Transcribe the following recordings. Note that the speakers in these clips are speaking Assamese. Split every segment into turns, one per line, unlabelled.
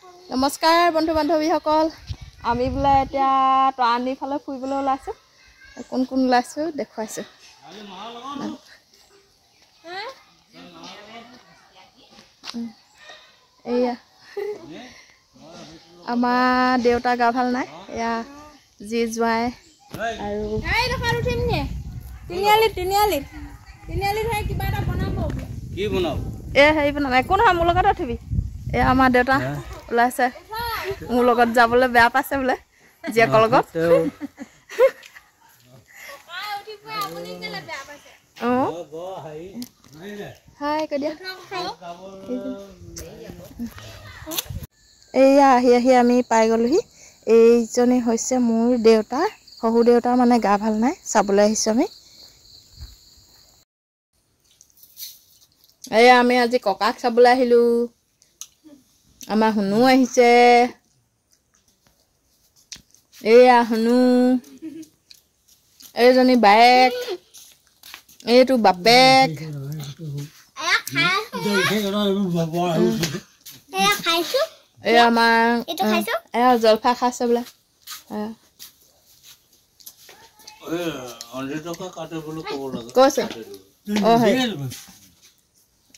নমস্কাৰ বন্ধু বান্ধৱীসকল আমি বোলে এতিয়া তৰাণী ফালে ফুৰিবলৈ ওলাইছো কোন কোন ওলাইছো দেখুৱাইছো এয়া আমাৰ দেউতা গা ভাল নাই এয়া জি জোৱাই আৰু এই দেখা উঠিম নে তিনিআলি ধৰে কিবা এটা বনাব কি বনাব এ হেৰি বনাব একো নহয় মোৰ লগত উঠিবি এ আমাৰ দেউতা ওলাইছে মোৰ লগত যাবলৈ বেয়া পাইছে বোলে জীয়েকৰ লগত হাই কৈ দিয়া এয়া আহি আমি পাই গ'লোহি এইজনী হৈছে মোৰ দেউতা শহু দেউতা মানে গা ভাল নাই চাবলৈ আহিছোঁ আমি এয়া আমি আজি ককাক চাবলৈ আহিলোঁ আমাৰ হুনু আহিছে এয়া হুনু এইজনী বায়েক এইটো বাপেক এয়া আমাৰ এয়া জলফা খাইছে বোলে কৈছে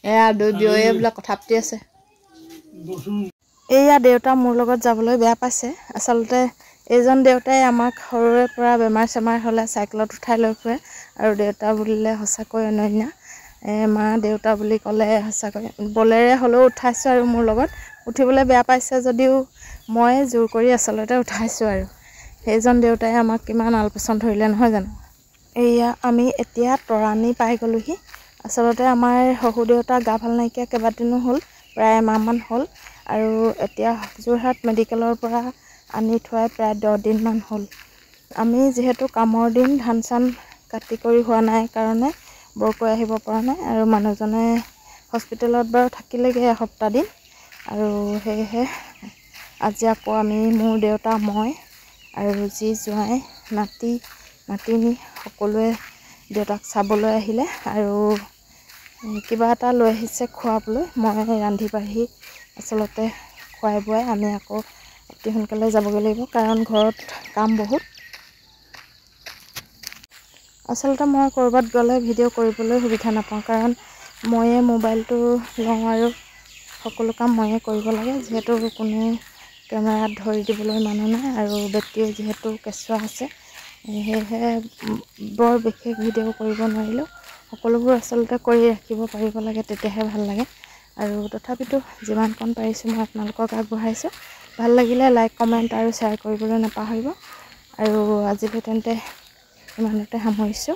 এয়া দুই বিয়য়ে বোলে কথা পাতি আছে এয়া দেউতা মোৰ লগত যাবলৈ বেয়া পাইছে আচলতে এইজন দেউতাই আমাক সৰুৰে পৰা বেমাৰ চেমাৰ হ'লে চাইকেলত উঠাই লৈ ফুৰে আৰু দেউতা বুলিলে সঁচাকৈ অনন্য মা দেউতা বুলি ক'লে সঁচাকৈ বলেৰে হ'লেও উঠাইছোঁ আৰু মোৰ লগত উঠিবলৈ বেয়া পাইছে যদিও মই জোৰ কৰি আচলতে উঠাইছোঁ আৰু সেইজন দেউতাই আমাক কিমান আলপৈচান ধৰিলে নহয় জানো এয়া আমি এতিয়া তৰাণী পাই গ'লোহি আচলতে আমাৰ শহু দেউতা গা ভাল নাইকিয়া কেইবাদিনো হ'ল প্ৰায় এমাহমান হ'ল আৰু এতিয়া যোৰহাট মেডিকেলৰ পৰা আনি থোৱাই প্ৰায় 10 দিনমান হ'ল আমি যিহেতু কামৰ দিন ধান চান কাটি কৰি হোৱা নাই কাৰণে বৰকৈ আহিব পৰা নাই আৰু মানুহজনে হস্পিটেলত বাৰু থাকিলেগৈ এসপ্তাহ দিন আৰু সেয়েহে আজি আকৌ আমি মোৰ দেউতা মই আৰু যি জোৱাই নাতিনী সকলোৱে দেউতাক চাবলৈ আহিলে আৰু কিবা এটা লৈ আহিছে খোৱাবলৈ মই ৰান্ধি বাঢ়ি আচলতে খুৱাই বোৱাই আমি আকৌ অতি সোনকালে যাবগৈ লাগিব কাৰণ ঘৰত কাম বহুত আচলতে মই ক'ৰবাত গ'লে ভিডিঅ' কৰিবলৈ সুবিধা নাপাওঁ কাৰণ ময়ে মোবাইলটো লওঁ আৰু সকলো কাম ময়ে কৰিব লাগে যিহেতু কোনো কেমেৰাত ধৰি দিবলৈ মানুহ নাই আৰু বেটেৰী যিহেতু কেঁচুৱা আছে সেয়েহে বৰ বিশেষ ভিডিঅ' কৰিব নোৱাৰিলেও সকলোবোৰ আচলতে কৰি ৰাখিব পাৰিব লাগে তেতিয়াহে ভাল লাগে আৰু তথাপিতো যিমানকণ পাৰিছোঁ মই আপোনালোকক আগবঢ়াইছোঁ ভাল লাগিলে লাইক কমেণ্ট আৰু শ্বেয়াৰ কৰিবলৈ নাপাহৰিব আৰু আজিলৈ তেন্তে ইমানতে সামৰিছোঁ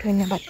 ধন্যবাদ